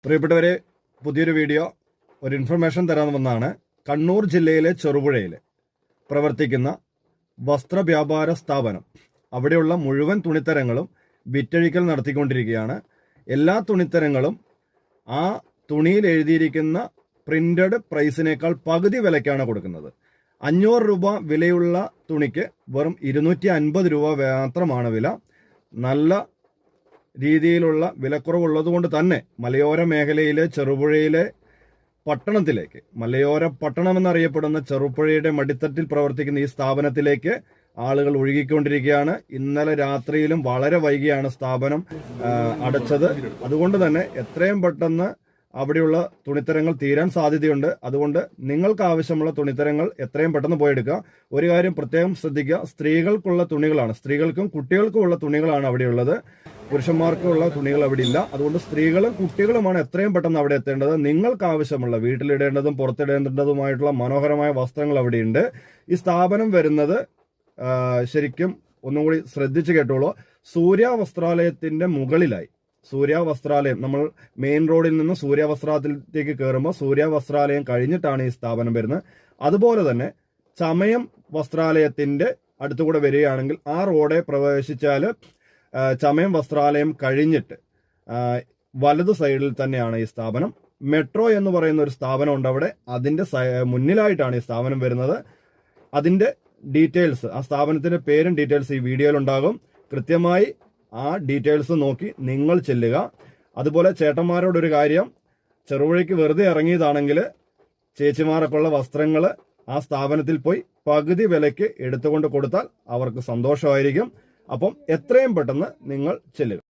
പ്രിയപ്പെട്ടവരെ, പുതിയൊരു വീഡിയോ ഒരു ഇൻഫർമേഷൻ തരാൻ വന്നതാണ്. കണ്ണൂർ ജില്ലയിലെ ചെറുപുഴയിൽ പ്രവർത്തിക്കുന്ന വസ്ത്രവ്യാപാര സ്ഥാപനം, അവിടെയുള്ള മുഴുവൻ തുണിത്തരങ്ങളും വിറ്റഴിക്കൽ നടത്തിക്കൊണ്ടിരിക്കുകയാണ്. എല്ലാ തുണിത്തരങ്ങളും ആ തുണിയിൽ എഴുതിയിരിക്കുന്ന പ്രിന്റഡ് പ്രൈസിനേക്കാൾ പകുതി വിലയ്ക്കാണ് കൊടുക്കുന്നത്. 500 രൂപ വിലയുള്ള തുണിക്ക് വെറും 250 രൂപ മാത്രമാണ് വില. നല്ല രീതിയിലുള്ള വിലക്കുറവുള്ളത് കൊണ്ട് തന്നെ മലയോര മേഖലയിലെ ചെറുപുഴയിലെ പട്ടണത്തിലേക്ക്, മലയോര പട്ടണം എന്നറിയപ്പെടുന്ന ചെറുപുഴയുടെ മടിത്തട്ടിൽ പ്രവർത്തിക്കുന്ന ഈ സ്ഥാപനത്തിലേക്ക് ആളുകൾ ഒഴുകിക്കൊണ്ടിരിക്കുകയാണ്. ഇന്നലെ രാത്രിയിലും വളരെ വൈകിയാണ് സ്ഥാപനം അടച്ചത്. അതുകൊണ്ട് തന്നെ എത്രയും പെട്ടെന്ന് അവിടെയുള്ള തുണിത്തരങ്ങൾ തീരാൻ സാധ്യതയുണ്ട്. അതുകൊണ്ട് നിങ്ങൾക്ക് ആവശ്യമുള്ള തുണിത്തരങ്ങൾ എത്രയും പെട്ടെന്ന് പോയെടുക്കുക. ഒരു കാര്യം പ്രത്യേകം ശ്രദ്ധിക്കുക, സ്ത്രീകൾക്കുള്ള തുണികളാണ്, സ്ത്രീകൾക്കും കുട്ടികൾക്കുമുള്ള തുണികളാണ് അവിടെയുള്ളത്. പുരുഷന്മാർക്കുള്ള തുണികൾ അവിടെ ഇല്ല. അതുകൊണ്ട് സ്ത്രീകളും കുട്ടികളുമാണ് എത്രയും പെട്ടെന്ന് അവിടെ എത്തേണ്ടത്. നിങ്ങൾക്ക് ആവശ്യമുള്ള വീട്ടിലിടേണ്ടതും പുറത്തിടേണ്ടതുമായിട്ടുള്ള മനോഹരമായ വസ്ത്രങ്ങൾ അവിടെയുണ്ട്. ഈ സ്ഥാപനം വരുന്നത് ശരിക്കും ഒന്നും കൂടി ശ്രദ്ധിച്ചു കേട്ടോളൂ. സൂര്യ വസ്ത്രാലയത്തിന്റെ മുകളിലായി, സൂര്യ വസ്ത്രാലയം, നമ്മൾ മെയിൻ റോഡിൽ നിന്ന് സൂര്യ വസ്ത്രാലയത്തിലേക്ക് കയറുമ്പോൾ സൂര്യ വസ്ത്രാലയം കഴിഞ്ഞിട്ടാണ് ഈ സ്ഥാപനം വരുന്നത്. അതുപോലെ തന്നെ ചമയം വസ്ത്രാലയത്തിന്റെ അടുത്തുകൂടെ വരികയാണെങ്കിൽ ആ റോഡെ പ്രവേശിച്ചാൽ ചമയം വസ്ത്രാലയം കഴിഞ്ഞിട്ട് വലത് സൈഡിൽ തന്നെയാണ് ഈ സ്ഥാപനം. മെട്രോ എന്ന് പറയുന്ന ഒരു സ്ഥാപനം ഉണ്ട് അവിടെ, അതിന്റെ മുന്നിലായിട്ടാണ് ഈ സ്ഥാപനം വരുന്നത്. അതിന്റെ ഡീറ്റെയിൽസ്, ആ സ്ഥാപനത്തിന്റെ പേരും ഡീറ്റെയിൽസ് ഈ വീഡിയോയിൽ ഉണ്ടാകും. കൃത്യമായി ആ ഡീറ്റെയിൽസ് നോക്കി നിങ്ങൾ ചെല്ലുക. അതുപോലെ ചേട്ടന്മാരോടൊരു കാര്യം, ചെറുപുഴയ്ക്ക് വെറുതെ ഇറങ്ങിയതാണെങ്കിൽ ചേച്ചിമാരൊക്കെ ഉള്ള വസ്ത്രങ്ങൾ ആ സ്ഥാപനത്തിൽ പോയി പകുതി വിലയ്ക്ക് എടുത്തുകൊണ്ട് കൊടുത്താൽ അവർക്ക് സന്തോഷമായിരിക്കും. അപ്പം എത്രയും പെട്ടെന്ന് നിങ്ങൾ ചെല്ലുക.